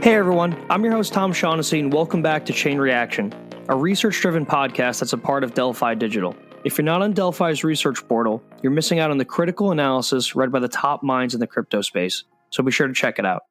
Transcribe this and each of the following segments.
Hey everyone, I'm your host Tom Shaughnessy and welcome back to Chain Reaction, a research-driven podcast that's a part of Delphi Digital. If you're not on Delphi's research portal, you're missing out on the critical analysis read by the top minds in the crypto space, so be sure to check it out.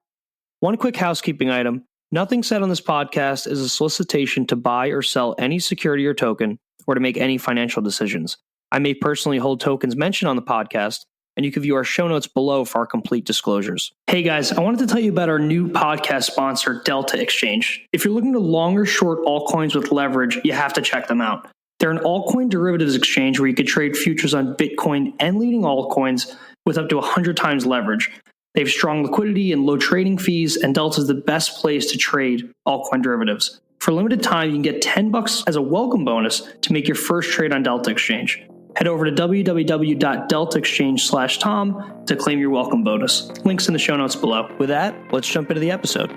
One quick housekeeping item, nothing said on this podcast is a solicitation to buy or sell any security or token or to make any financial decisions. I may personally hold tokens mentioned on the podcast, and you can view our show notes below for our complete disclosures. Hey guys, I wanted to tell you about our new podcast sponsor, Delta Exchange. If you're looking to long or short altcoins with leverage, you have to check them out. They're an altcoin derivatives exchange where you could trade futures on Bitcoin and leading altcoins with up to 100 times leverage. They have strong liquidity and low trading fees, and Delta is the best place to trade altcoin derivatives. For a limited time, you can get $10 as a welcome bonus to make your first trade on Delta Exchange. Head over to www.deltaexchange/Tom to claim your welcome bonus. Links in the show notes below. With that, let's jump into the episode.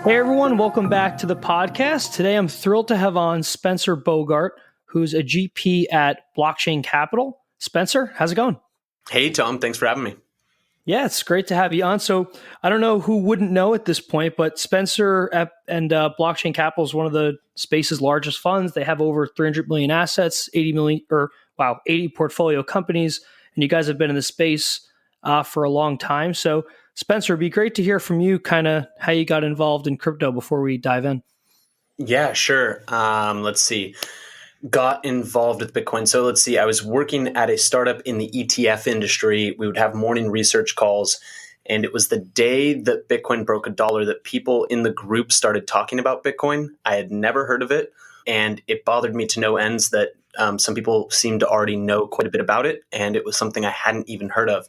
Hey everyone, welcome back to the podcast. Today I'm thrilled to have on Spencer Bogart, who's a GP at Blockchain Capital. Spencer, how's it going? Hey, Tom. Thanks for having me. Yeah, it's great to have you on. So I don't know who wouldn't know at this point, but Spencer and Blockchain Capital is one of the space's largest funds. They have over 300 million assets, 80 portfolio companies, and you guys have been in the space for a long time. So Spencer, it'd be great to hear from you kind of how you got involved in crypto before we dive in. Yeah, sure. Let's see. Got involved with Bitcoin. So let's see, I was working at a startup in the ETF industry. We would have morning research calls. And it was the day that Bitcoin broke $1 that people in the group started talking about Bitcoin. I had never heard of it. And it bothered me to no ends that some people seemed to already know quite a bit about it. And it was something I hadn't even heard of.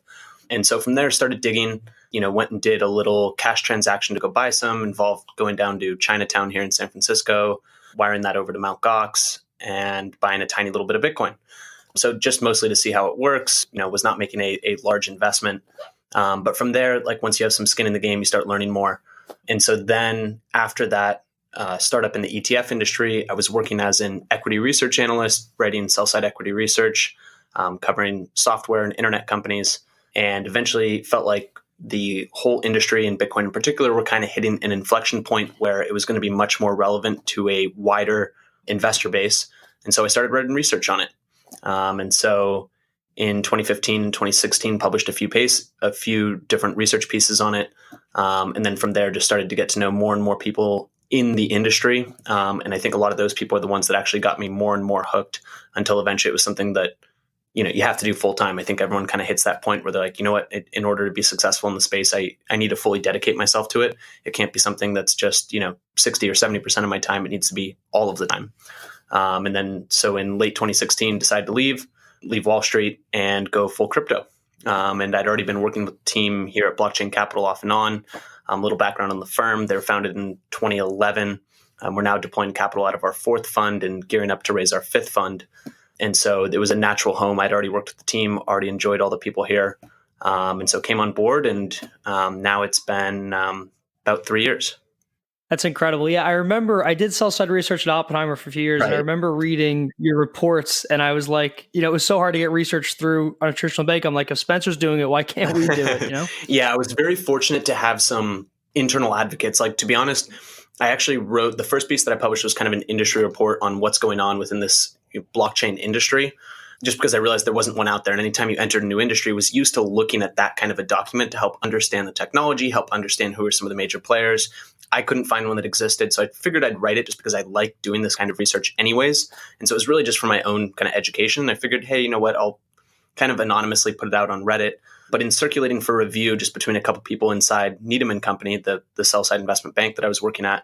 And so from there, started digging, went and did a little cash transaction to go buy some, involved going down to Chinatown here in San Francisco, wiring that over to Mt. Gox, and buying a tiny little bit of Bitcoin. So just mostly to see how it works, was not making a large investment. But from there, like once you have some skin in the game, you start learning more. And so then after that startup in the ETF industry, I was working as an equity research analyst, writing sell-side equity research, covering software and internet companies, and eventually felt like the whole industry and Bitcoin in particular were kind of hitting an inflection point where it was going to be much more relevant to a wider investor base. And so I started writing research on it. And so in 2015 and 2016, published a few different research pieces on it. And then from there, just started to get to know more and more people in the industry. And I think a lot of those people are the ones that actually got me more and more hooked until eventually it was something that, you have to do full time. I think everyone kind of hits that point where they're like, you know what, in order to be successful in the space, I need to fully dedicate myself to it. It can't be something that's just, 60 or 70% of my time. It needs to be all of the time. And then, so in late 2016, decided to leave Wall Street and go full crypto. And I'd already been working with the team here at Blockchain Capital off and on. A little background on the firm. They were founded in 2011. We're now deploying capital out of our fourth fund and gearing up to raise our fifth fund. And so it was a natural home. I'd already worked with the team, already enjoyed all the people here. And so came on board, and now it's been about 3 years. That's incredible. Yeah, I remember I did sell-side research at Oppenheimer for a few years, Right. And I remember reading your reports, and I was like, it was so hard to get research through on a traditional bank. I'm like, if Spencer's doing it, why can't we do it, Yeah, I was very fortunate to have some internal advocates. Like, to be honest, I actually wrote, the first piece that I published was kind of an industry report on what's going on within this blockchain industry, just because I realized there wasn't one out there. And anytime you entered a new industry, was used to looking at that kind of a document to help understand the technology, help understand who are some of the major players. I couldn't find one that existed. So I figured I'd write it just because I like doing this kind of research anyways. And so it was really just for my own kind of education. I figured, hey, you know what, I'll kind of anonymously put it out on Reddit. But in circulating for review just between a couple people inside Needham & Company, the sell-side investment bank that I was working at,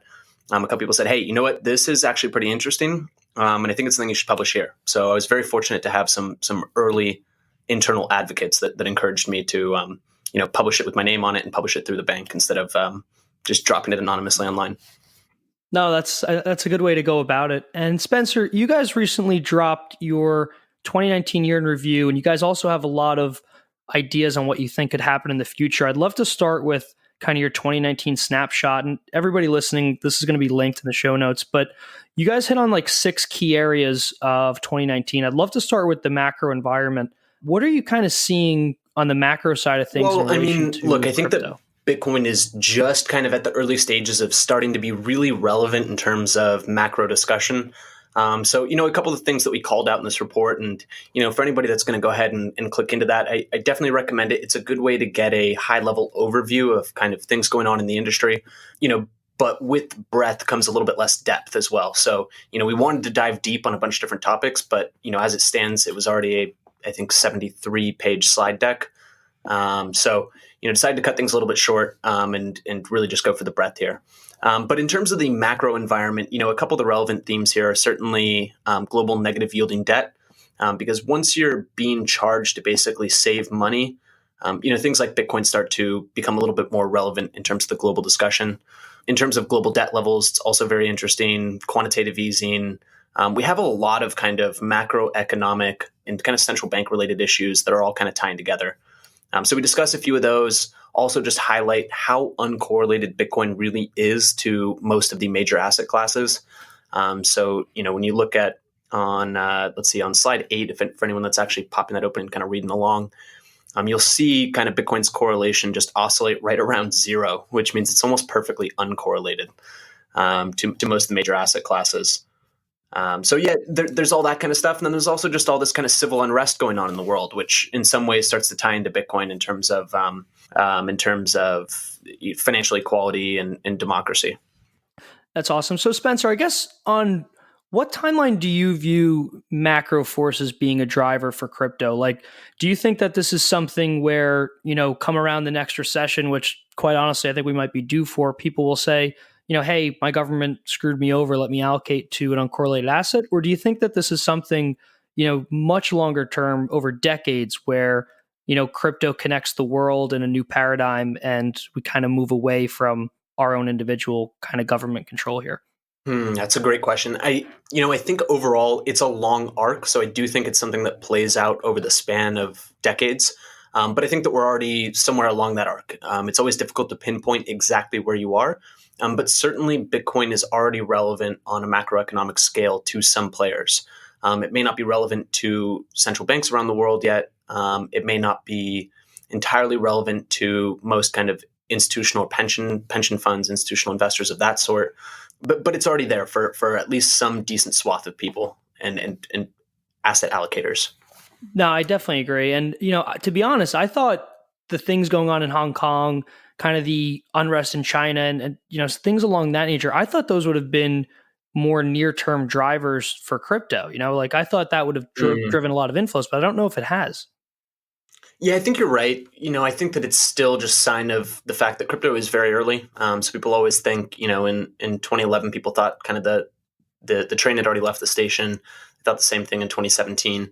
a couple people said, hey, you know what, this is actually pretty interesting. And I think it's something you should publish here. So I was very fortunate to have some early internal advocates that encouraged me to publish it with my name on it and publish it through the bank instead of just dropping it anonymously online. No, that's a good way to go about it. And Spencer, you guys recently dropped your 2019 year in review, and you guys also have a lot of ideas on what you think could happen in the future. I'd love to start with kind of your 2019 snapshot. And everybody listening, this is going to be linked in the show notes, but you guys hit on like 6 key areas of 2019. I'd love to start with the macro environment. What are you kind of seeing on the macro side of things in relation to look, I think crypto? that Bitcoin is just kind of at the early stages of starting to be really relevant in terms of macro discussion. So, a couple of things that we called out in this report, and, for anybody that's going to go ahead and click into that, I definitely recommend it. It's a good way to get a high level overview of kind of things going on in the industry, but with breadth comes a little bit less depth as well. So, we wanted to dive deep on a bunch of different topics, but, as it stands, it was already I think 73-page slide deck. So, decided to cut things a little bit short and really just go for the breadth here. But in terms of the macro environment, a couple of the relevant themes here are certainly global negative yielding debt, because once you're being charged to basically save money, things like Bitcoin start to become a little bit more relevant in terms of the global discussion. In terms of global debt levels, it's also very interesting. Quantitative easing. We have a lot of kind of macroeconomic and kind of central bank related issues that are all kind of tying together. So we discuss a few of those, also just highlight how uncorrelated Bitcoin really is to most of the major asset classes. So, when you look at on slide 8, for anyone that's actually popping that open and kind of reading along, you'll see kind of Bitcoin's correlation just oscillate right around 0, which means it's almost perfectly uncorrelated to most of the major asset classes. There's all that kind of stuff. And then there's also just all this kind of civil unrest going on in the world, which in some ways starts to tie into Bitcoin in terms of financial equality and democracy. That's awesome. So Spencer, I guess on what timeline do you view macro forces being a driver for crypto? Like, do you think that this is something where, come around the next recession, which quite honestly, I think we might be due for, people will say, hey, my government screwed me over, let me allocate to an uncorrelated asset? Or do you think that this is something, much longer term over decades where, crypto connects the world in a new paradigm and we kind of move away from our own individual kind of government control here? That's a great question. I think overall it's a long arc. So I do think it's something that plays out over the span of decades. But I think that we're already somewhere along that arc. It's always difficult to pinpoint exactly where you are. But certainly Bitcoin is already relevant on a macroeconomic scale to some players. It may not be relevant to central banks around the world yet. It may not be entirely relevant to most kind of institutional pension funds, institutional investors of that sort. But it's already there for at least some decent swath of people and asset allocators. No, I definitely agree. And, to be honest, I thought the things going on in Hong Kong, kind of the unrest in China and things along that nature, I thought those would have been more near-term drivers for crypto. Like I thought that would have driven a lot of inflows, but I don't know if it has. Yeah, I think you're right. I think that it's still just a sign of the fact that crypto is very early. So people always think, in 2011, people thought kind of the train had already left the station. They thought the same thing in 2017.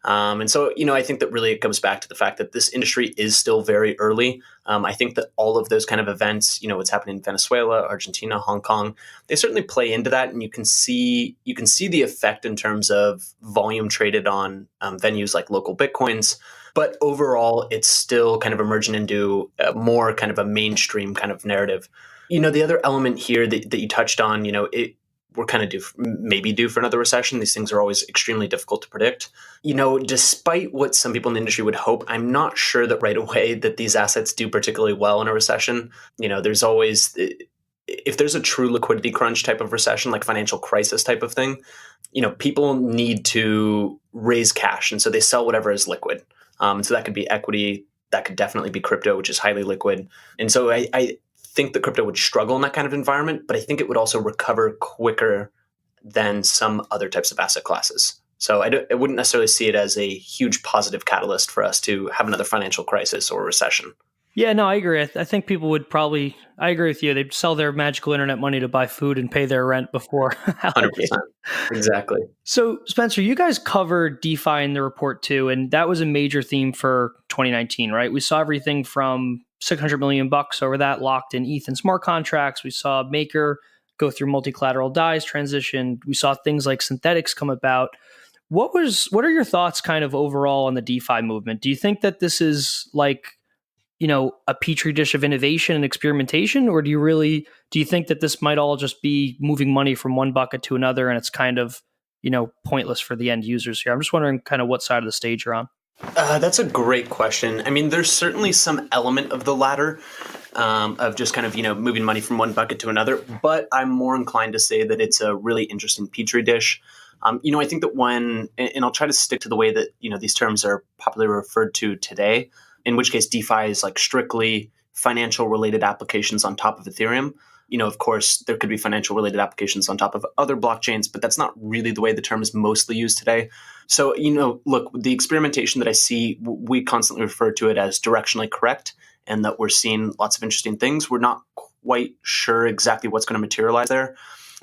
And so, I think that really it comes back to the fact that this industry is still very early. I think that all of those kind of events, what's happening in Venezuela, Argentina, Hong Kong, they certainly play into that. And you can see the effect in terms of volume traded on venues like local Bitcoins. But overall, it's still kind of emerging into more kind of a mainstream kind of narrative. The other element here that you touched on, we're kind of due for another recession. These things are always extremely difficult to predict. Despite what some people in the industry would hope, I'm not sure that right away that these assets do particularly well in a recession. There's always, if there's a true liquidity crunch type of recession, like financial crisis type of thing, people need to raise cash. And so they sell whatever is liquid. And so that could be equity. That could definitely be crypto, which is highly liquid. And so I think that crypto would struggle in that kind of environment, but I think it would also recover quicker than some other types of asset classes. So I wouldn't necessarily see it as a huge positive catalyst for us to have another financial crisis or recession. Yeah, no, I agree. I think people would probably, I agree with you. They'd sell their magical internet money to buy food and pay their rent before. 100%. Exactly. So Spencer, you guys covered DeFi in the report too, and that was a major theme for 2019, right? We saw everything from $600 million over that locked in ETH and smart contracts. We saw Maker go through multi-collateral DAIs transition. We saw things like synthetics come about. What are your thoughts kind of overall on the DeFi movement? Do you think that this is like a petri dish of innovation and experimentation, or do you think that this might all just be moving money from one bucket to another and it's kind of, pointless for the end users here? I'm just wondering kind of what side of the stage you're on. That's a great question. I mean, there's certainly some element of the latter, of just kind of, moving money from one bucket to another, but I'm more inclined to say that it's a really interesting petri dish. I think that and I'll try to stick to the way that, these terms are popularly referred to today, in which case DeFi is like strictly financial related applications on top of Ethereum. Of course, there could be financial related applications on top of other blockchains, but that's not really the way the term is mostly used today. So, look, the experimentation that I see, we constantly refer to it as directionally correct, and that we're seeing lots of interesting things. We're not quite sure exactly what's going to materialize there.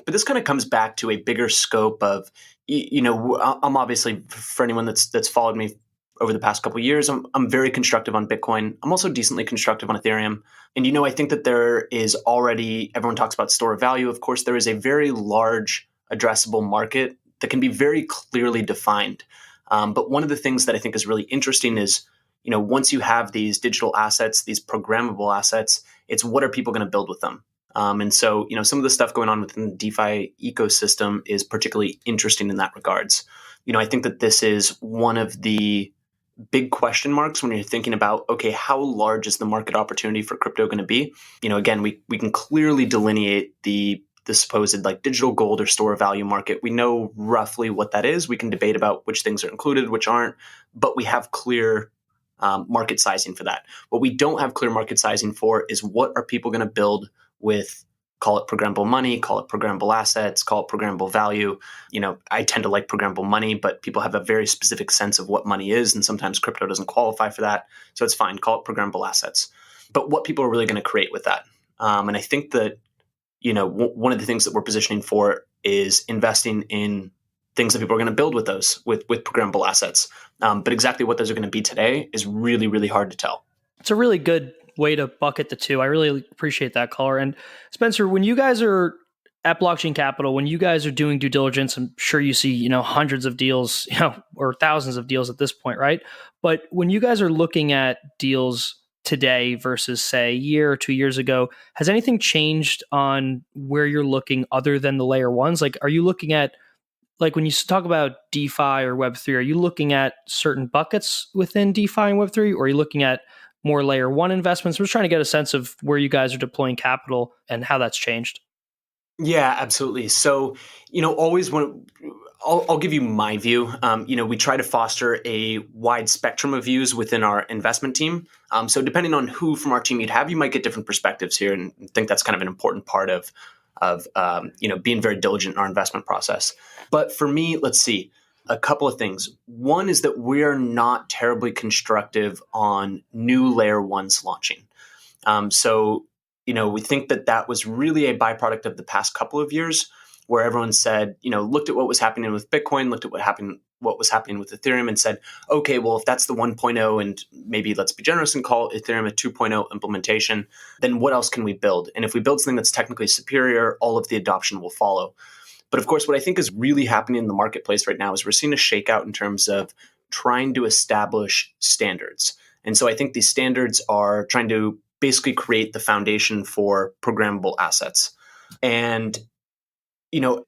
But this kind of comes back to a bigger scope of, I'm obviously, for anyone that's followed me over the past couple of years, I'm very constructive on Bitcoin. I'm also decently constructive on Ethereum. And, I think that there is already, everyone talks about store of value. Of course, there is a very large addressable market that can be very clearly defined. But one of the things that I think is really interesting is, once you have these digital assets, these programmable assets, it's what are people going to build with them? And so, some of the stuff going on within the DeFi ecosystem is particularly interesting in that regards. I think that this is one of the big question marks when you're thinking about, okay, how large is the market opportunity for crypto going to be? Again, we can clearly delineate the supposed like digital gold or store of value market. We know roughly what that is. We can debate about which things are included, which aren't, but we have clear market sizing for that. What we don't have clear market sizing for is what are people going to build with, call it programmable money, call it programmable assets, call it programmable value. I tend to like programmable money, but people have a very specific sense of what money is, and sometimes crypto doesn't qualify for that. So it's fine, call it programmable assets. But what people are really going to create with that. And I think that, one of the things that we're positioning for is investing in things that people are going to build with those, with programmable assets. But exactly what those are going to be today is really, really hard to tell. It's a really good way to bucket the two. I really appreciate that, caller. And Spencer, when you guys are at Blockchain Capital, when you guys are doing due diligence, I'm sure you see, hundreds of deals, or thousands of deals at this point, right? But when you guys are looking at deals today versus, say, a year or 2 years ago, has anything changed on where you're looking other than the layer ones? Like, are you looking at, like when you talk about DeFi or Web3, are you looking at certain buckets within DeFi and Web3, or are you looking at more layer one investments? We're just trying to get a sense of where you guys are deploying capital and how that's changed. Yeah, absolutely. So, always when I'll give you my view. We try to foster a wide spectrum of views within our investment team. So depending on who from our team you'd have, you might get different perspectives here, and I think that's kind of an important part of being very diligent in our investment process. But for me, let's see, a couple of things. One is that we're not terribly constructive on new layer ones launching. We think that was really a byproduct of the past couple of years, where everyone said, looked at what was happening with Bitcoin, looked at what was happening with Ethereum, and said, okay, well, if that's the 1.0, and maybe let's be generous and call Ethereum a 2.0 implementation, then what else can we build? And if we build something that's technically superior, all of the adoption will follow. But of course, what I think is really happening in the marketplace right now is we're seeing a shakeout in terms of trying to establish standards. And so I think these standards are trying to basically create the foundation for programmable assets. And,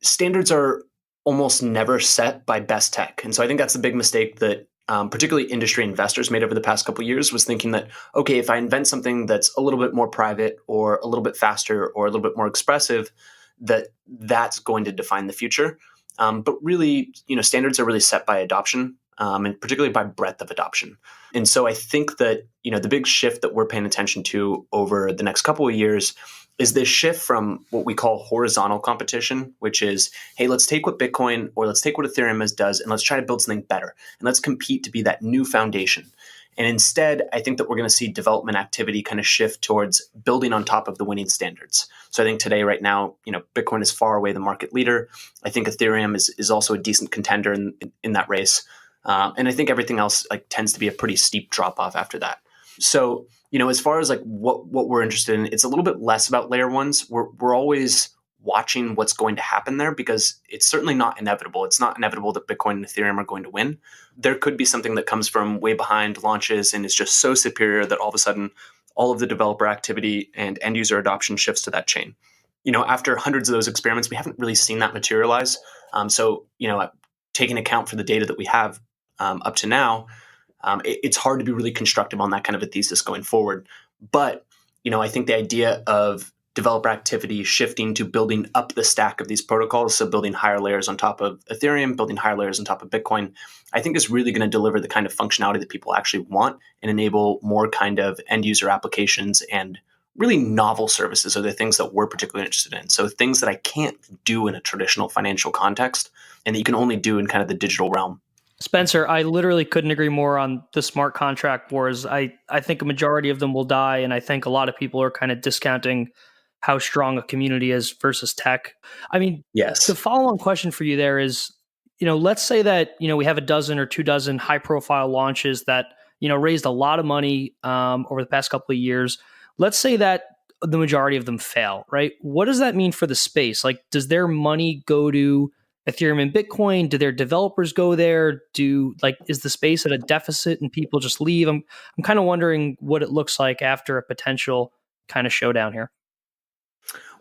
standards are almost never set by best tech. And so I think that's the big mistake that particularly industry investors made over the past couple of years, was thinking that, okay, if I invent something that's a little bit more private or a little bit faster or a little bit more expressive, that's going to define the future. But really, standards are really set by adoption, and particularly by breadth of adoption. And so I think that, the big shift that we're paying attention to over the next couple of years is this shift from what we call horizontal competition, which is, hey, let's take what Bitcoin or let's take what Ethereum does and let's try to build something better. And let's compete to be that new foundation. And instead, I think that we're going to see development activity kind of shift towards building on top of the winning standards. So I think today, right now, Bitcoin is far away the market leader. I think Ethereum is also a decent contender in that race. And I think everything else tends to be a pretty steep drop off after that. So, as far as what we're interested in, it's a little bit less about layer ones. We're always watching what's going to happen there, because it's certainly not inevitable. It's not inevitable that Bitcoin and Ethereum are going to win. There could be something that comes from way behind, launches, and is just so superior that all of a sudden all of the developer activity and end user adoption shifts to that chain. After hundreds of those experiments, we haven't really seen that materialize. Taking account for the data that we have up to now, it's hard to be really constructive on that kind of a thesis going forward. But, I think the idea of developer activity shifting to building up the stack of these protocols, so building higher layers on top of Ethereum, building higher layers on top of Bitcoin, I think is really going to deliver the kind of functionality that people actually want and enable more kind of end user applications and really novel services are the things that we're particularly interested in. So things that I can't do in a traditional financial context and that you can only do in kind of the digital realm. Spencer, I literally couldn't agree more on the smart contract wars. I think a majority of them will die, and I think a lot of people are kind of discounting how strong a community is versus tech. I mean, Yes. the follow-on question for you there is, let's say that, we have a dozen or 24 high-profile launches that, raised a lot of money over the past couple of years. Let's say that the majority of them fail, right? What does that mean for the space? Like, does their money go to Ethereum and Bitcoin? Do their developers go there? Is the space at a deficit and people just leave? I'm kind of wondering what it looks like after a potential kind of showdown here.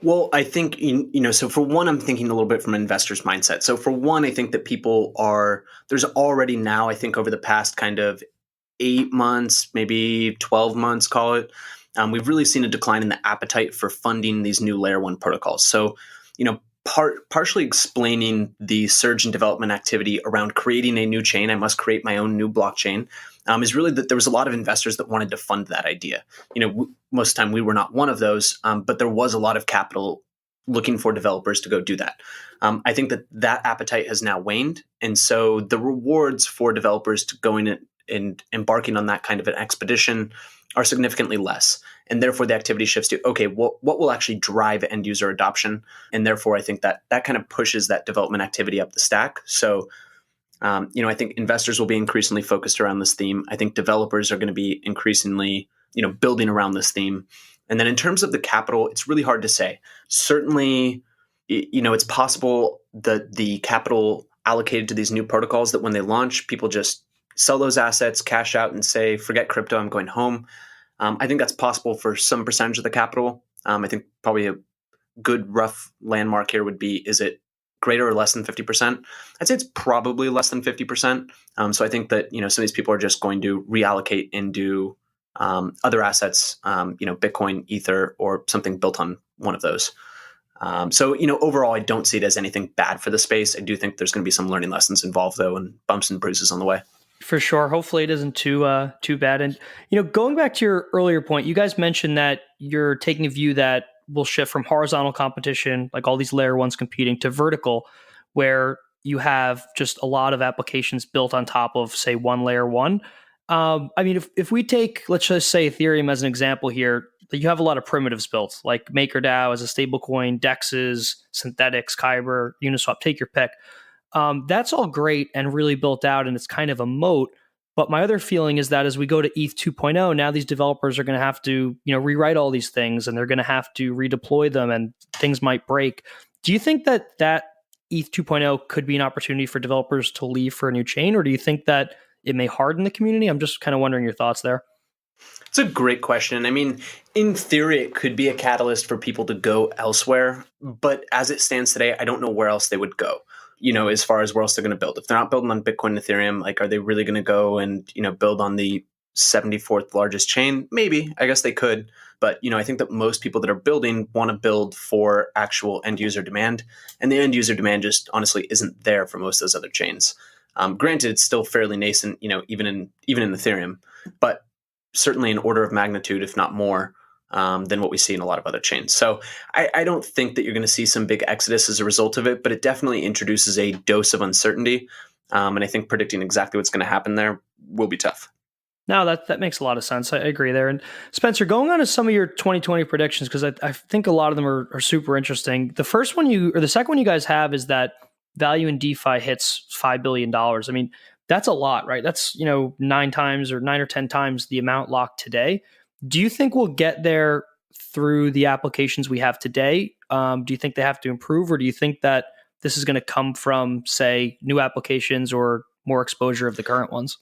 Well, I think, so for one, I'm thinking a little bit from an investor's mindset. So for one, I think that there's already now, I think over the past kind of 8 months, maybe 12 months, call it, we've really seen a decline in the appetite for funding these new layer one protocols. So, partially explaining the surge in development activity around creating a new chain, I must create my own new blockchain, is really that there was a lot of investors that wanted to fund that idea. Most of the time we were not one of those, but there was a lot of capital looking for developers to go do that. I think that appetite has now waned. And so the rewards for developers to going and embarking on that kind of an expedition are significantly less. And therefore the activity shifts to, okay, what will actually drive end user adoption? And therefore I think that kind of pushes that development activity up the stack. So, I think investors will be increasingly focused around this theme. I think developers are going to be increasingly, building around this theme. And then in terms of the capital, it's really hard to say. Certainly, it's possible that the capital allocated to these new protocols, that when they launch, people just sell those assets, cash out and say, forget crypto, I'm going home. I think that's possible for some percentage of the capital. I think probably a good rough landmark here would be, is it greater or less than 50%? I'd say it's probably less than 50%. So I think that, some of these people are just going to reallocate into other assets, Bitcoin, Ether, or something built on one of those. So overall, I don't see it as anything bad for the space. I do think there's going to be some learning lessons involved, though, and bumps and bruises on the way. For sure. Hopefully it isn't too bad. And, going back to your earlier point, you guys mentioned that you're taking a view that will shift from horizontal competition, like all these layer ones competing, to vertical, where you have just a lot of applications built on top of, say, one layer one. If we take, let's just say Ethereum as an example here, you have a lot of primitives built, like MakerDAO as a stablecoin, DEXs, Synthetics, Kyber, Uniswap, take your pick. That's all great and really built out, and it's kind of a moat. But my other feeling is that as we go to ETH 2.0, now these developers are going to have to, rewrite all these things, and they're going to have to redeploy them, and things might break. Do you think that ETH 2.0 could be an opportunity for developers to leave for a new chain, or do you think that it may harden the community? I'm just kind of wondering your thoughts there. It's a great question. I mean, in theory, it could be a catalyst for people to go elsewhere. But as it stands today, I don't know where else they would go, as far as where else they're going to build. If they're not building on Bitcoin and Ethereum, like, are they really going to go and, build on the 74th largest chain? Maybe. I guess they could. But, I think that most people that are building want to build for actual end user demand. And the end user demand just honestly isn't there for most of those other chains. Granted, it's still fairly nascent, even in Ethereum, but certainly an order of magnitude, if not more, than what we see in a lot of other chains. So I don't think that you're going to see some big exodus as a result of it, but it definitely introduces a dose of uncertainty. And I think predicting exactly what's going to happen there will be tough. No, that makes a lot of sense. I agree there. And Spencer, going on to some of your 2020 predictions, because I think a lot of them are super interesting. The second one you guys have is that value in DeFi hits $5 billion. I mean, that's a lot, right? That's, 9 or 10 times the amount locked today. Do you think we'll get there through the applications we have today? Do you think they have to improve, or do you think that this is going to come from, say, new applications or more exposure of the current ones?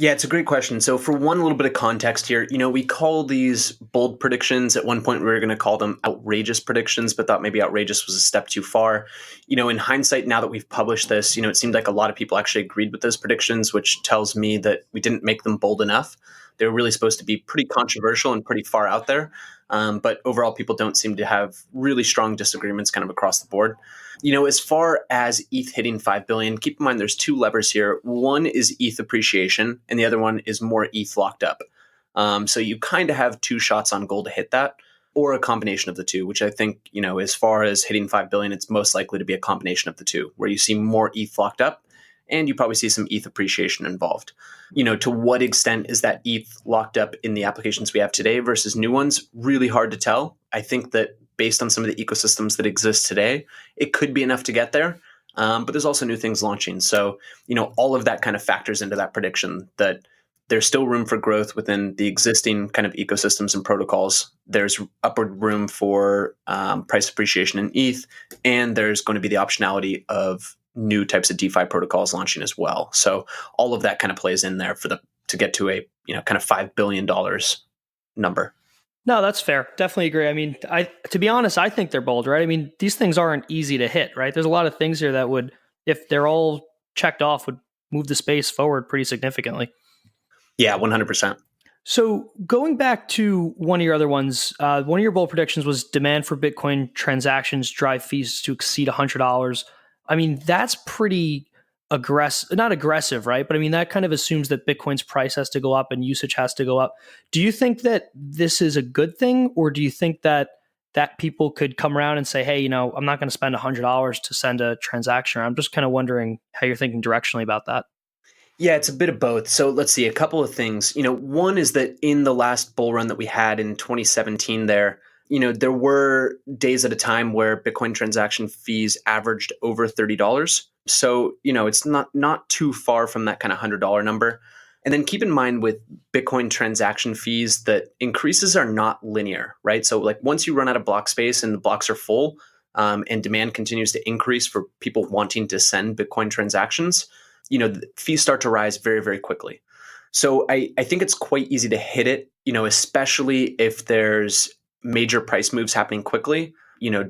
Yeah, it's a great question. So for one little bit of context here, we call these bold predictions. At one point, we were going to call them outrageous predictions, but thought maybe outrageous was a step too far. In hindsight, now that we've published this, it seemed like a lot of people actually agreed with those predictions, which tells me that we didn't make them bold enough. They were really supposed to be pretty controversial and pretty far out there. But overall, people don't seem to have really strong disagreements kind of across the board. As far as ETH hitting 5 billion, keep in mind there's two levers here. One is ETH appreciation, and the other one is more ETH locked up. So you kind of have two shots on goal to hit that, or a combination of the two, which I think, as far as hitting 5 billion, it's most likely to be a combination of the two, where you see more ETH locked up and you probably see some ETH appreciation involved. To what extent is that ETH locked up in the applications we have today versus new ones? Really hard to tell. I think that based on some of the ecosystems that exist today, it could be enough to get there. But there's also new things launching. So, all of that kind of factors into that prediction that there's still room for growth within the existing kind of ecosystems and protocols. There's upward room for price appreciation in ETH, and there's going to be the optionality of new types of DeFi protocols launching as well. So all of that kind of plays in there to get to a kind of $5 billion number. No, that's fair. Definitely agree. I mean, to be honest, I think they're bold, right? I mean, these things aren't easy to hit, right? There's a lot of things here that would, if they're all checked off, would move the space forward pretty significantly. Yeah, 100%. So going back to one of your other ones, one of your bold predictions was demand for Bitcoin transactions drive fees to exceed $100. I mean, that's pretty not aggressive, right? But I mean, that kind of assumes that Bitcoin's price has to go up and usage has to go up. Do you think that this is a good thing? Or do you think that people could come around and say, hey, I'm not going to spend $100 to send a transaction? I'm just kind of wondering how you're thinking directionally about that. Yeah, it's a bit of both. So let's see, a couple of things. One is that in the last bull run that we had in 2017 there were days at a time where Bitcoin transaction fees averaged over $30. So, it's not too far from that kind of $100 number. And then keep in mind with Bitcoin transaction fees that increases are not linear, right? So like once you run out of block space and the blocks are full and demand continues to increase for people wanting to send Bitcoin transactions, the fees start to rise very, very quickly. So I think it's quite easy to hit it, especially if there's major price moves happening quickly,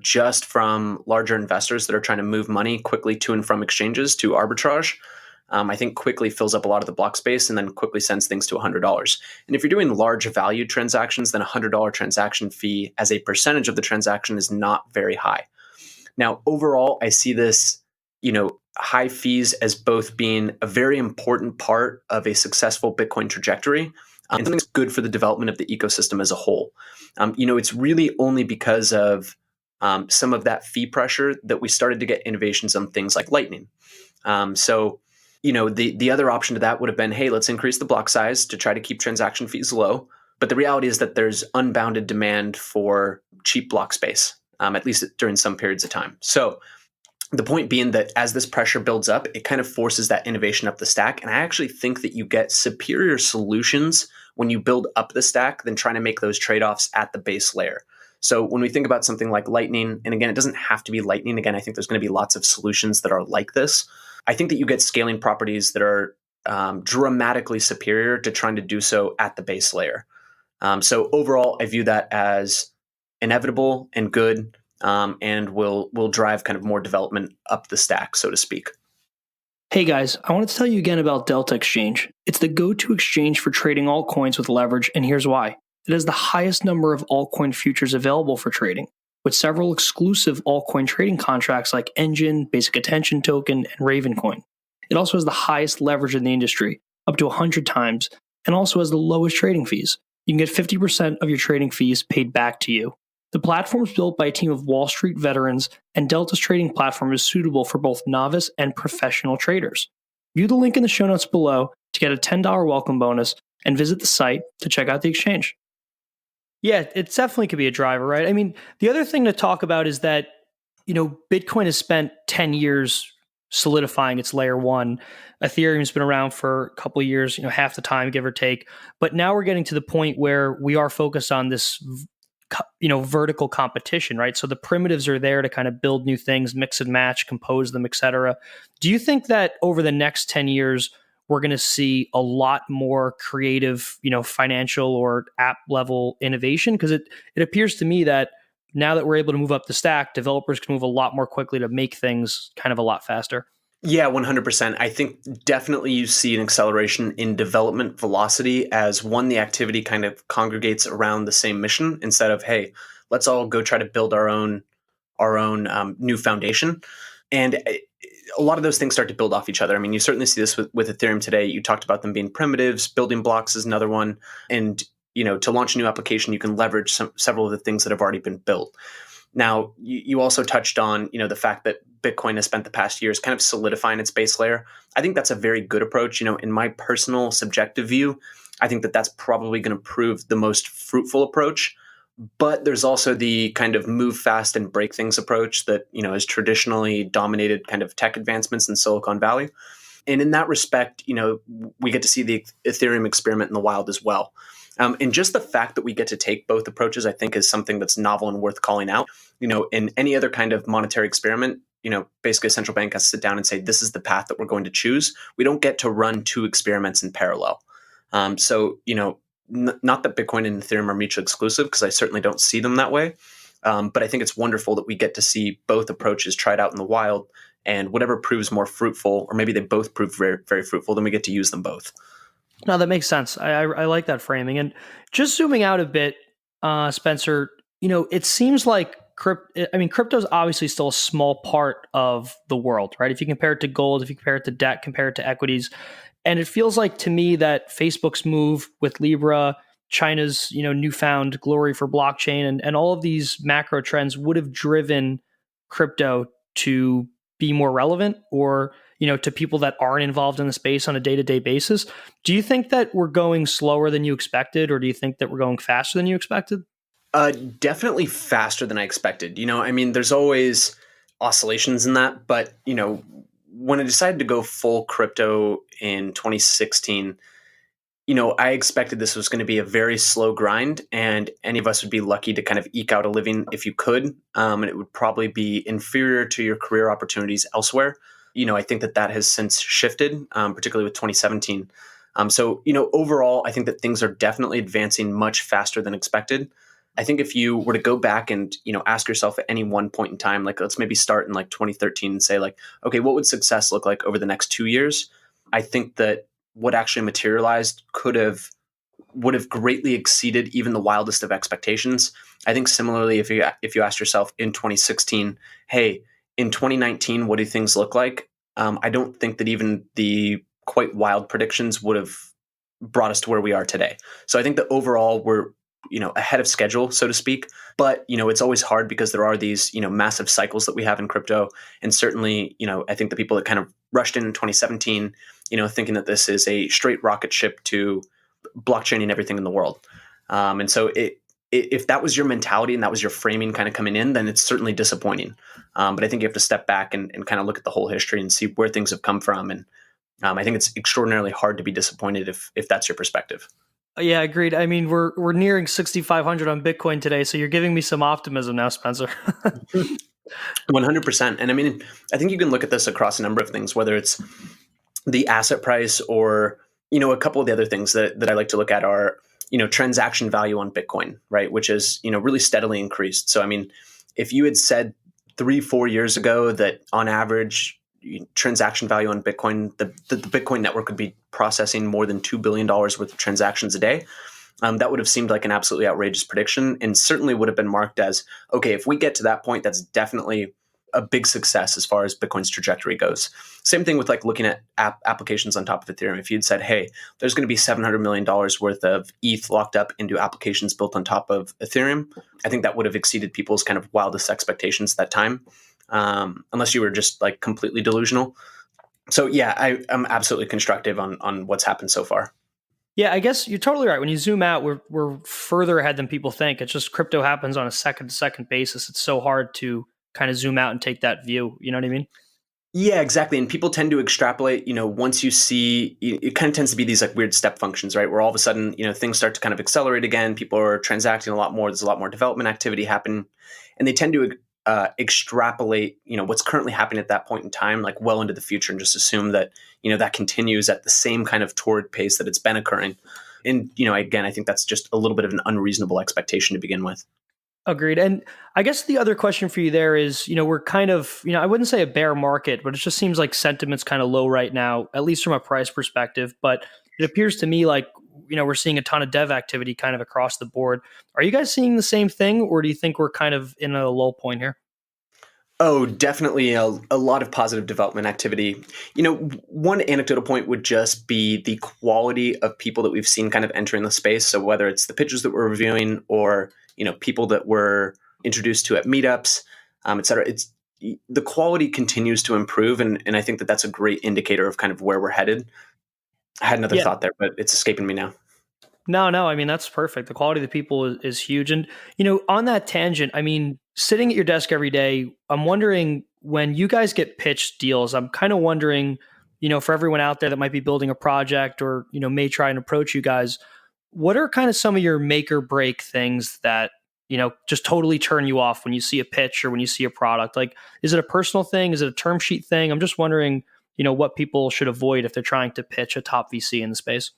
just from larger investors that are trying to move money quickly to and from exchanges to arbitrage. I think quickly fills up a lot of the block space and then quickly sends things to $100. And if you're doing large value transactions, then a $100 transaction fee as a percentage of the transaction is not very high. Now, overall, I see this, high fees as both being a very important part of a successful Bitcoin trajectory and something that's good for the development of the ecosystem as a whole. It's really only because of some of that fee pressure that we started to get innovations on things like Lightning. So the other option to that would have been, hey, let's increase the block size to try to keep transaction fees low. But the reality is that there's unbounded demand for cheap block space, at least during some periods of time. So the point being that as this pressure builds up, it kind of forces that innovation up the stack. And I actually think that you get superior solutions when you build up the stack than trying to make those trade-offs at the base layer. So when we think about something like Lightning, and again, it doesn't have to be Lightning. Again, I think there's going to be lots of solutions that are like this. I think that you get scaling properties that are dramatically superior to trying to do so at the base layer. So overall, I view that as inevitable and good. And will drive kind of more development up the stack, so to speak. Hey guys, I wanted to tell you again about Delta Exchange. It's the go-to exchange for trading altcoins with leverage, and here's why. It has the highest number of altcoin futures available for trading, with several exclusive altcoin trading contracts like Engine, Basic Attention Token, and Ravencoin. It also has the highest leverage in the industry, up to 100 times, and also has the lowest trading fees. You can get 50% of your trading fees paid back to you. The platform is built by a team of Wall Street veterans, and Delta's trading platform is suitable for both novice and professional traders. View the link in the show notes below to get a $10 welcome bonus and visit the site to check out the exchange. Yeah, it definitely could be a driver, right? I mean, the other thing to talk about is that, Bitcoin has spent 10 years solidifying its layer one. Ethereum's been around for a couple of years, half the time, give or take. But now we're getting to the point where we are focused on this vertical competition, right? So the primitives are there to kind of build new things, mix and match, compose them, etc. Do you think that over the next 10 years, we're going to see a lot more creative, financial or app level innovation? Because it appears to me that now that we're able to move up the stack, developers can move a lot more quickly to make things kind of a lot faster. Yeah, 100%. I think definitely you see an acceleration in development velocity as the activity kind of congregates around the same mission instead of, hey, let's all go try to build our own new foundation. And a lot of those things start to build off each other. I mean, you certainly see this with Ethereum today. You talked about them being primitives, building blocks is another one. And, to launch a new application, you can leverage several of the things that have already been built. Now, you also touched on, the fact that Bitcoin has spent the past years kind of solidifying its base layer. I think that's a very good approach. In my personal subjective view, I think that that's probably going to prove the most fruitful approach. But there's also the kind of move fast and break things approach that, has traditionally dominated kind of tech advancements in Silicon Valley. And in that respect, we get to see the Ethereum experiment in the wild as well. And just the fact that we get to take both approaches, I think, is something that's novel and worth calling out. In any other kind of monetary experiment, basically a central bank has to sit down and say, this is the path that we're going to choose. We don't get to run two experiments in parallel. So, not that Bitcoin and Ethereum are mutually exclusive, because I certainly don't see them that way. But I think it's wonderful that we get to see both approaches tried out in the wild, and whatever proves more fruitful, or maybe they both prove very, very fruitful, then we get to use them both. No, that makes sense. I like that framing. And just zooming out a bit, Spencer, it seems like crypto is obviously still a small part of the world, right? If you compare it to gold, if you compare it to debt, compare it to equities. And it feels like to me that Facebook's move with Libra, China's, newfound glory for blockchain and all of these macro trends would have driven crypto to be more relevant or, to people that aren't involved in the space on a day-to-day basis. Do you think that we're going slower than you expected, or do you think that we're going faster than you expected? Definitely faster than I expected. There's always oscillations in that, but, when I decided to go full crypto in 2016, I expected this was going to be a very slow grind, and any of us would be lucky to kind of eke out a living if you could. And it would probably be inferior to your career opportunities elsewhere. I think that has since shifted, particularly with 2017. So, overall, I think that things are definitely advancing much faster than expected. I think if you were to go back and, ask yourself at any one point in time, like let's maybe start in like 2013 and say like, okay, what would success look like over the next 2 years? I think that what actually materialized would have greatly exceeded even the wildest of expectations. I think similarly, if you asked yourself in 2016, hey, in 2019, what do things look like? I don't think that even the quite wild predictions would have brought us to where we are today. So I think that overall we're, ahead of schedule, so to speak. But, it's always hard because there are these, massive cycles that we have in crypto. And certainly, I think the people that kind of rushed in 2017, thinking that this is a straight rocket ship to blockchaining everything in the world. And so if that was your mentality and that was your framing kind of coming in, then it's certainly disappointing. But I think you have to step back and kind of look at the whole history and see where things have come from. And I think it's extraordinarily hard to be disappointed if that's your perspective. Yeah, agreed. We're nearing 6,500 on Bitcoin today, so you're giving me some optimism now, Spencer. 100%. And I think you can look at this across a number of things, whether it's the asset price or, a couple of the other things that I like to look at are, transaction value on Bitcoin, right? Which is, really steadily increased. So, if you had said 3-4 years ago that on average, transaction value on Bitcoin, the Bitcoin network would be processing more than $2 billion worth of transactions a day, that would have seemed like an absolutely outrageous prediction, and certainly would have been marked as, okay, if we get to that point, that's definitely a big success as far as Bitcoin's trajectory goes. Same thing with like looking at applications on top of Ethereum. If you'd said, hey, there's going to be $700 million worth of ETH locked up into applications built on top of Ethereum, I think that would have exceeded people's kind of wildest expectations at that time. Unless you were just like completely delusional. So yeah, I'm absolutely constructive on what's happened so far. Yeah, I guess you're totally right. When you zoom out, we're further ahead than people think. It's just crypto happens on a second-to-second basis. It's so hard to kind of zoom out and take that view. You know what I mean? Yeah, exactly. And people tend to extrapolate, once you see, it kind of tends to be these like weird step functions, right? Where all of a sudden, things start to kind of accelerate again. People are transacting a lot more. There's a lot more development activity happen. And they tend to extrapolate, what's currently happening at that point in time, like well into the future, and just assume that, that continues at the same kind of torrid pace that it's been occurring. And, again, I think that's just a little bit of an unreasonable expectation to begin with. Agreed. And I guess the other question for you there is, we're kind of, I wouldn't say a bear market, but it just seems like sentiment's kind of low right now, at least from a price perspective. But it appears to me like, we're seeing a ton of dev activity kind of across the board. Are you guys seeing the same thing, or do you think we're kind of in a low point here? Oh, definitely a lot of positive development activity. One anecdotal point would just be the quality of people that we've seen kind of entering the space. So whether it's the pitches that we're reviewing or, people that we're introduced to at meetups, et cetera, the quality continues to improve. And I think that that's a great indicator of kind of where we're headed. I had another thought there, but it's escaping me now. No, I mean, that's perfect. The quality of the people is huge. And, on that tangent, I mean, sitting at your desk every day, I'm wondering when you guys get pitched deals, I'm kind of wondering, for everyone out there that might be building a project or, may try and approach you guys, what are kind of some of your make or break things that, just totally turn you off when you see a pitch or when you see a product? Like, is it a personal thing? Is it a term sheet thing? I'm just wondering, what people should avoid if they're trying to pitch a top VC in the space.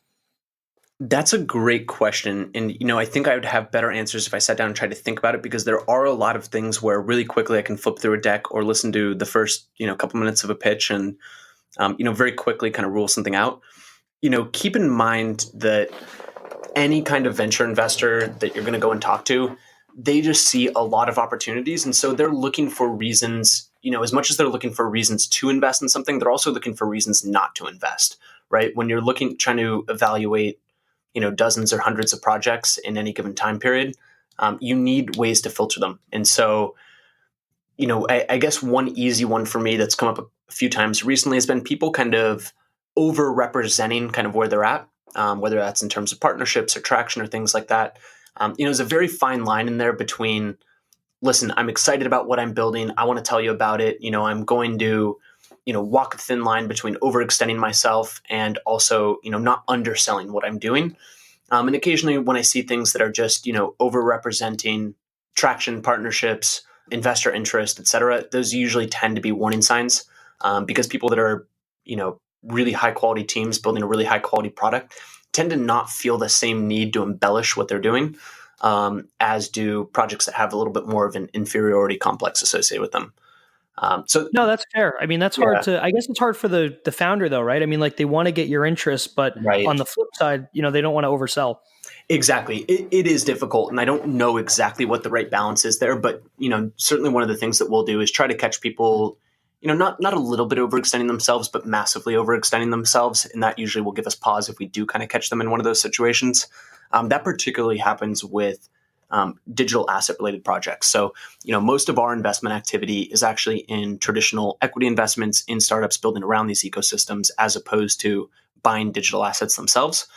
That's a great question. And, I think I would have better answers if I sat down and tried to think about it, because there are a lot of things where really quickly I can flip through a deck or listen to the first, couple minutes of a pitch and, very quickly kind of rule something out. Keep in mind that any kind of venture investor that you're going to go and talk to, they just see a lot of opportunities. And so they're looking for reasons, as much as they're looking for reasons to invest in something, they're also looking for reasons not to invest, right? When you're trying to evaluate dozens or hundreds of projects in any given time period, you need ways to filter them. And so, I guess one easy one for me that's come up a few times recently has been people kind of over-representing kind of where they're at, whether that's in terms of partnerships or traction or things like that. There's a very fine line in there between, listen, I'm excited about what I'm building. I want to tell you about it. I'm going to walk a thin line between overextending myself and also, not underselling what I'm doing. And occasionally when I see things that are just, overrepresenting traction, partnerships, investor interest, et cetera, those usually tend to be warning signs, because people that are, really high quality teams building a really high quality product tend to not feel the same need to embellish what they're doing, as do projects that have a little bit more of an inferiority complex associated with them. No, that's fair. I mean, that's hard I guess it's hard for the founder though, right? I mean, like they want to get your interest, but right. On the flip side, they don't want to oversell. Exactly. It is difficult. And I don't know exactly what the right balance is there, but, certainly one of the things that we'll do is try to catch people, not a little bit overextending themselves, but massively overextending themselves. And that usually will give us pause if we do kind of catch them in one of those situations. That particularly happens with digital asset related projects. So, most of our investment activity is actually in traditional equity investments in startups building around these ecosystems, as opposed to buying digital assets themselves.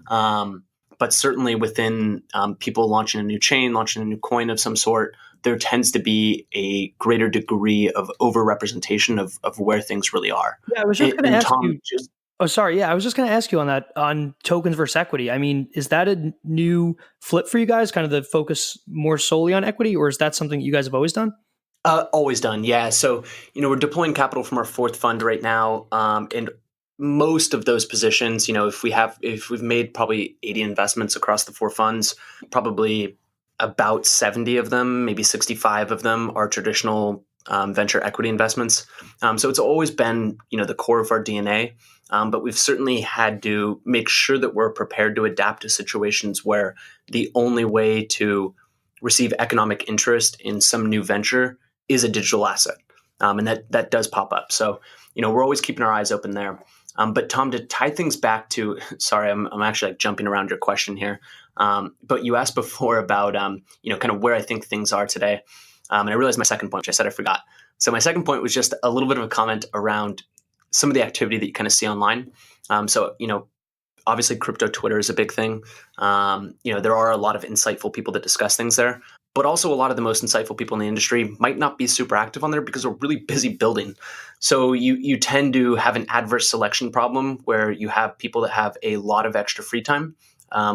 But certainly within people launching a new chain, launching a new coin of some sort, there tends to be a greater degree of overrepresentation of where things really are. Yeah, I was just going to ask you. Oh, sorry. Yeah, I was just going to ask you on that, on tokens versus equity. I mean, is that a new flip for you guys, kind of the focus more solely on equity, or is that something you guys have always done? Always done, yeah. So, we're deploying capital from our fourth fund right now, and most of those positions, if we've made probably 80 investments across the four funds, probably about 70 of them, maybe 65 of them are traditional venture equity investments. So it's always been, the core of our DNA. But we've certainly had to make sure that we're prepared to adapt to situations where the only way to receive economic interest in some new venture is a digital asset. And that does pop up. So, we're always keeping our eyes open there. But Tom, to tie things back to, sorry, I'm actually like jumping around your question here. But you asked before about, kind of where I think things are today. And I realized my second point, which I said I forgot. So my second point was just a little bit of a comment around some of the activity that you kind of see online. So, obviously crypto Twitter is a big thing. There are a lot of insightful people that discuss things there, but also a lot of the most insightful people in the industry might not be super active on there because they're really busy building. So you tend to have an adverse selection problem where you have people that have a lot of extra free time,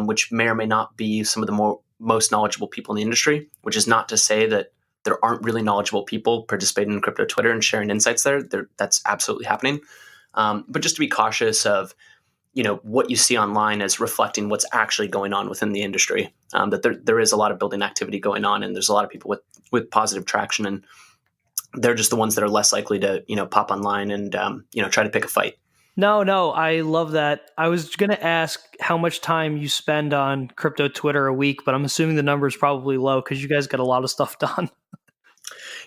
which may or may not be some of the most knowledgeable people in the industry, which is not to say that there aren't really knowledgeable people participating in crypto Twitter and sharing insights there. That's absolutely happening. But just to be cautious of, what you see online as reflecting what's actually going on within the industry. That there is a lot of building activity going on, and there's a lot of people with positive traction, and they're just the ones that are less likely to, pop online and, try to pick a fight. No, I love that. I was going to ask how much time you spend on crypto Twitter a week, but I'm assuming the number is probably low because you guys get a lot of stuff done.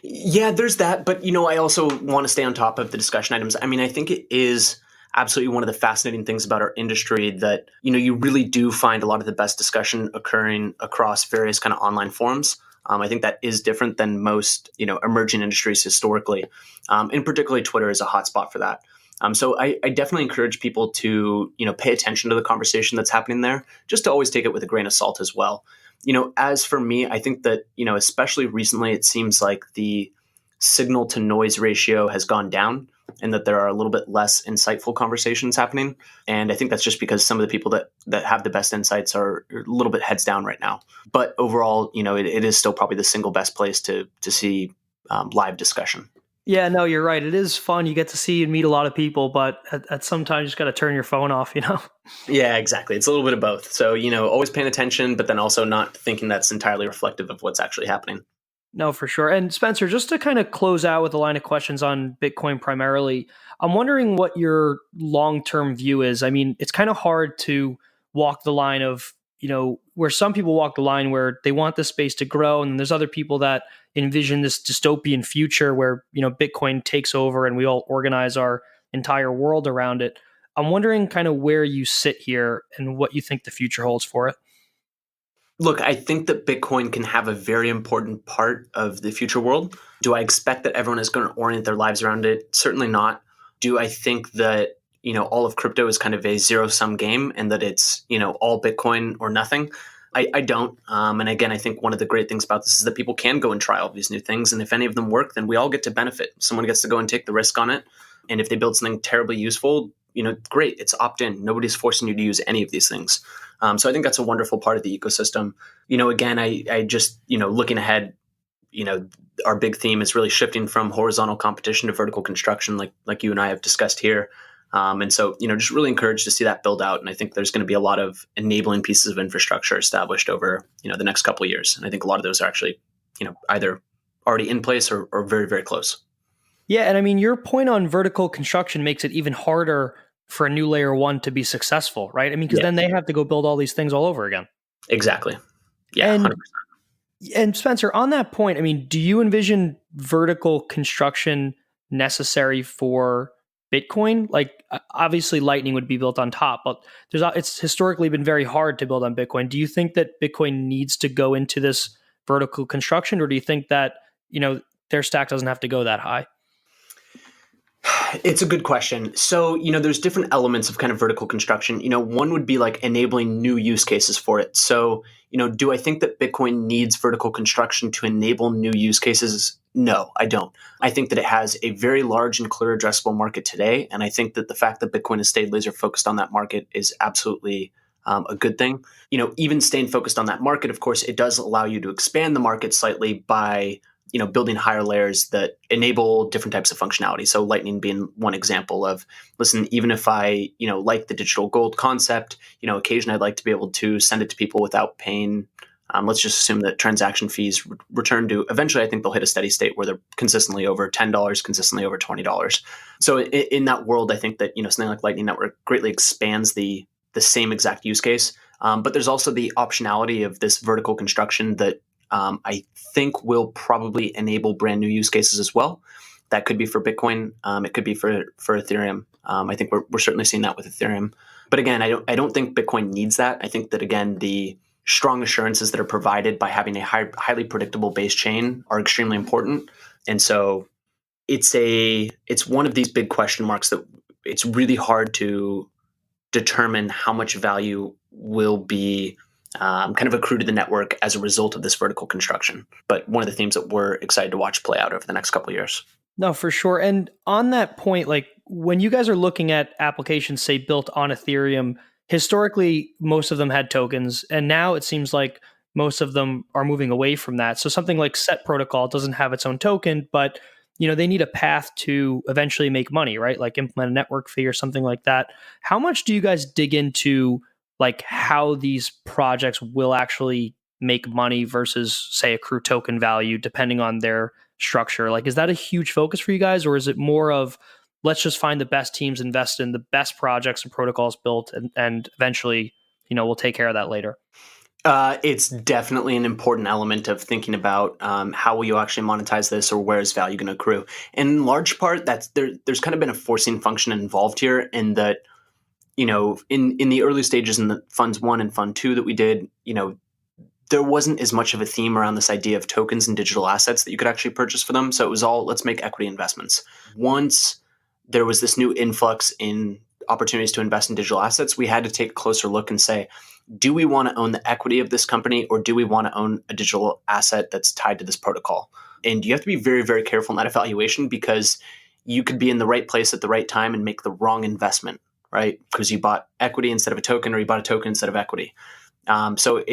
Yeah, there's that. But, I also want to stay on top of the discussion items. I mean, I think it is absolutely one of the fascinating things about our industry that, you really do find a lot of the best discussion occurring across various kind of online forums. I think that is different than most, emerging industries historically. And particularly Twitter is a hotspot for that. So I definitely encourage people to, pay attention to the conversation that's happening there, just to always take it with a grain of salt as well. As for me, I think that, especially recently, it seems like the signal to noise ratio has gone down and that there are a little bit less insightful conversations happening. And I think that's just because some of the people that have the best insights are a little bit heads down right now. But overall, it is still probably the single best place to see live discussion. Yeah, no, you're right. It is fun. You get to see and meet a lot of people, but at some time you just got to turn your phone off, Yeah, exactly. It's a little bit of both. So, always paying attention, but then also not thinking that's entirely reflective of what's actually happening. No, for sure. And Spencer, just to kind of close out with a line of questions on Bitcoin primarily, I'm wondering what your long-term view is. I mean, it's kind of hard to walk the line of, where some people walk the line where they want the space to grow, and there's other people that envision this dystopian future where, Bitcoin takes over and we all organize our entire world around it. I'm wondering kind of where you sit here and what you think the future holds for it. Look, I think that Bitcoin can have a very important part of the future world. Do I expect that everyone is going to orient their lives around it? Certainly not. Do I think that, all of crypto is kind of a zero-sum game and that it's, all Bitcoin or nothing? I don't. And again, I think one of the great things about this is that people can go and try all these new things. And if any of them work, then we all get to benefit. Someone gets to go and take the risk on it. And if they build something terribly useful, great, it's opt-in. Nobody's forcing you to use any of these things. So I think that's a wonderful part of the ecosystem. Again, I just, looking ahead, our big theme is really shifting from horizontal competition to vertical construction, like you and I have discussed here. And so, just really encouraged to see that build out. And I think there's going to be a lot of enabling pieces of infrastructure established over, the next couple of years. And I think a lot of those are actually, either already in place or very, very close. Yeah. And I mean, your point on vertical construction makes it even harder for a new layer one to be successful, right? I mean, because then they have to go build all these things all over again. Exactly. Yeah. And 100%. And Spencer, on that point, I mean, do you envision vertical construction necessary for Bitcoin? Like, obviously, Lightning would be built on top, but it's historically been very hard to build on Bitcoin. Do you think that Bitcoin needs to go into this vertical construction, or do you think that their stack doesn't have to go that high? It's a good question. So, there's different elements of kind of vertical construction. One would be like enabling new use cases for it. So, do I think that Bitcoin needs vertical construction to enable new use cases? No, I don't. I think that it has a very large and clear addressable market today. And I think that the fact that Bitcoin has stayed laser focused on that market is absolutely a good thing. Even staying focused on that market, of course, it does allow you to expand the market slightly by building higher layers that enable different types of functionality. So Lightning being one example of, listen, even if I, like the digital gold concept, occasionally I'd like to be able to send it to people without paying. Let's just assume that transaction fees return to, eventually I think they'll hit a steady state where they're consistently over $10, consistently over $20. So in that world, I think that, something like Lightning Network greatly expands the same exact use case. But there's also the optionality of this vertical construction that I think will probably enable brand new use cases as well. That could be for Bitcoin. It could be for Ethereum. I think we're certainly seeing that with Ethereum. But again, I don't think Bitcoin needs that. I think that, again, the strong assurances that are provided by having a highly predictable base chain are extremely important. And so it's one of these big question marks that it's really hard to determine how much value will be kind of accrue to the network as a result of this vertical construction. But one of the themes that we're excited to watch play out over the next couple of years. No, for sure. And on that point, like when you guys are looking at applications, say, built on Ethereum, historically, most of them had tokens. And now it seems like most of them are moving away from that. So something like Set Protocol doesn't have its own token, but they need a path to eventually make money, right? Like implement a network fee or something like that. How much do you guys dig into like how these projects will actually make money versus, say, accrue token value, depending on their structure? Like, is that a huge focus for you guys, or is it more of let's just find the best teams, invest in the best projects and protocols built, and eventually, we'll take care of that later? It's definitely an important element of thinking about how will you actually monetize this, or where is value going to accrue. And in large part, there's kind of been a forcing function involved here, in that in the early stages in the funds 1 and fund 2 that we did, there wasn't as much of a theme around this idea of tokens and digital assets that you could actually purchase for them. So it was all, let's make equity investments. Once there was this new influx in opportunities to invest in digital assets, we had to take a closer look and say, do we want to own the equity of this company, or do we want to own a digital asset that's tied to this protocol? And you have to be very, very careful in that evaluation, because you could be in the right place at the right time and make the wrong investment, right? Because you bought equity instead of a token, or you bought a token instead of equity. So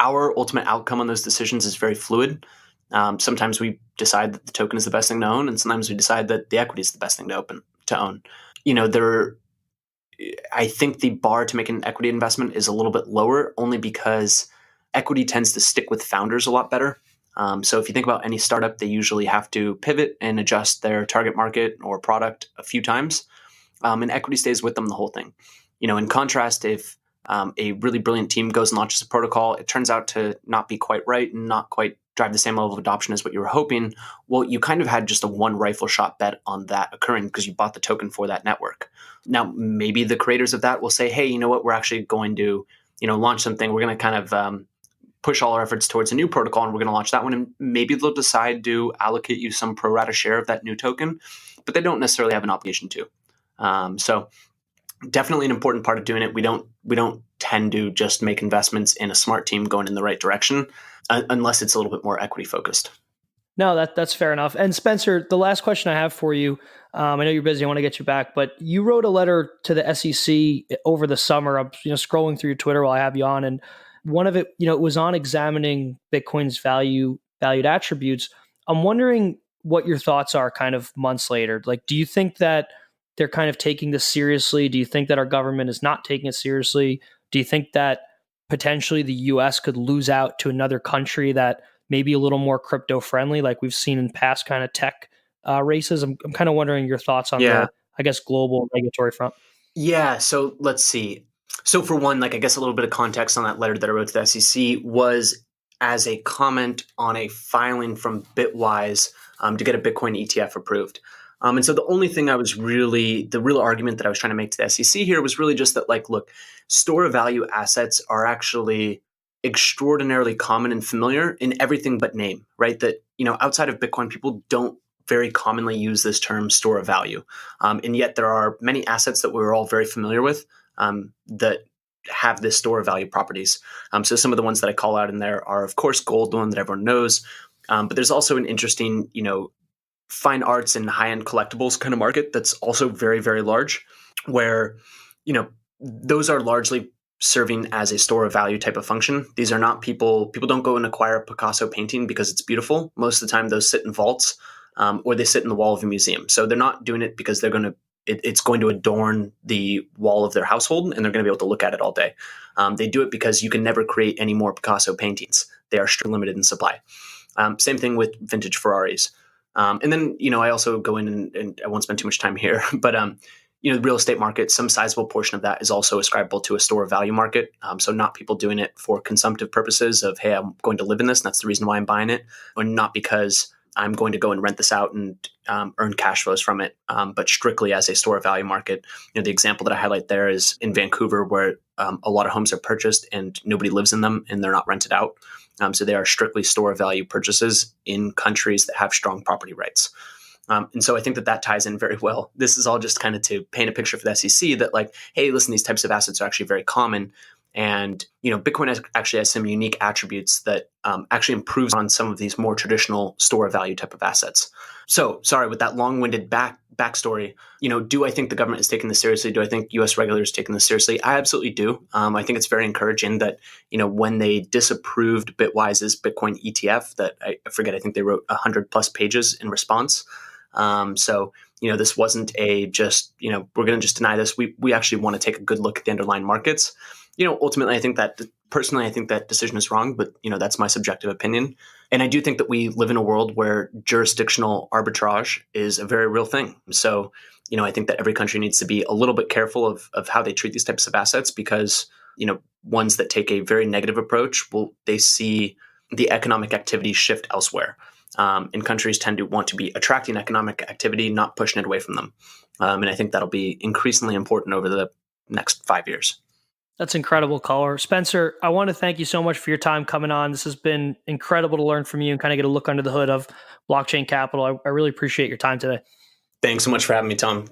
our ultimate outcome on those decisions is very fluid. Sometimes we decide that the token is the best thing to own, and sometimes we decide that the equity is the best thing to own. I think the bar to make an equity investment is a little bit lower, only because equity tends to stick with founders a lot better. So if you think about any startup, they usually have to pivot and adjust their target market or product a few times, and equity stays with them the whole thing. In contrast, if a really brilliant team goes and launches a protocol, it turns out to not be quite right and not quite drive the same level of adoption as what you were hoping. Well, you kind of had just a one rifle shot bet on that occurring, because you bought the token for that network. Now, maybe the creators of that will say, hey, you know what, we're actually going to, launch something. We're going to kind of push all our efforts towards a new protocol, and we're going to launch that one. And maybe they'll decide to allocate you some pro rata share of that new token, but they don't necessarily have an obligation to. So definitely an important part of doing it. We don't tend to just make investments in a smart team going in the right direction, unless it's a little bit more equity focused. No, that's fair enough. And Spencer, the last question I have for you, I know you're busy, I want to get you back, but you wrote a letter to the SEC over the summer. I'm scrolling through your Twitter while I have you on, and one of it, it was on examining Bitcoin's valued attributes. I'm wondering what your thoughts are kind of months later. Like, do you think that they're kind of taking this seriously? Do you think that our government is not taking it seriously? Do you think that potentially the US could lose out to another country that may be a little more crypto friendly, like we've seen in past kind of tech races? I'm kind of wondering your thoughts on the, I guess, global regulatory front. Yeah. So let's see. So for one, I guess a little bit of context on that letter that I wrote to the SEC was as a comment on a filing from Bitwise to get a Bitcoin ETF approved. And so the only thing the real argument that I was trying to make to the SEC here was really just that, look, store of value assets are actually extraordinarily common and familiar in everything but name, right? That, outside of Bitcoin, people don't very commonly use this term store of value. And yet there are many assets that we're all very familiar with that have this store of value properties. So some of the ones that I call out in there are, of course, gold, the one that everyone knows. But there's also an interesting, fine arts and high-end collectibles kind of market that's also very, very large, where, those are largely serving as a store of value type of function. These are not people don't go and acquire a Picasso painting because it's beautiful. Most of the time those sit in vaults or they sit in the wall of a museum. So they're not doing it because it's going to adorn the wall of their household and they're going to be able to look at it all day. They do it because you can never create any more Picasso paintings. They are strictly limited in supply. Same thing with vintage Ferraris. And then, I also go in and I won't spend too much time here, but, the real estate market, some sizable portion of that is also ascribable to a store of value market. So not people doing it for consumptive purposes of, hey, I'm going to live in this, and that's the reason why I'm buying it, or not because I'm going to go and rent this out and earn cash flows from it, but strictly as a store of value market. The example that I highlight there is in Vancouver, where a lot of homes are purchased and nobody lives in them and they're not rented out. So they are strictly store of value purchases in countries that have strong property rights. And so I think that ties in very well. This is all just kind of to paint a picture for the SEC that hey, listen, these types of assets are actually very common. And, Bitcoin actually has some unique attributes that actually improves on some of these more traditional store of value type of assets. So sorry, with that long-winded backstory, do I think the government is taking this seriously? Do I think U.S. regulators are taking this seriously? I absolutely do. I think it's very encouraging that, when they disapproved Bitwise's Bitcoin ETF, that I forget, I think they wrote 100 plus pages in response. So, this wasn't a just, we're going to just deny this. We actually want to take a good look at the underlying markets. Ultimately, I think that decision is wrong, but, that's my subjective opinion. And I do think that we live in a world where jurisdictional arbitrage is a very real thing. So, I think that every country needs to be a little bit careful of how they treat these types of assets because, ones that take a very negative approach, they see the economic activity shift elsewhere. And countries tend to want to be attracting economic activity, not pushing it away from them. And I think that'll be increasingly important over the next 5 years. That's incredible color. Spencer, I want to thank you so much for your time coming on. This has been incredible to learn from you and kind of get a look under the hood of blockchain capital. I really appreciate your time today. Thanks so much for having me, Tom.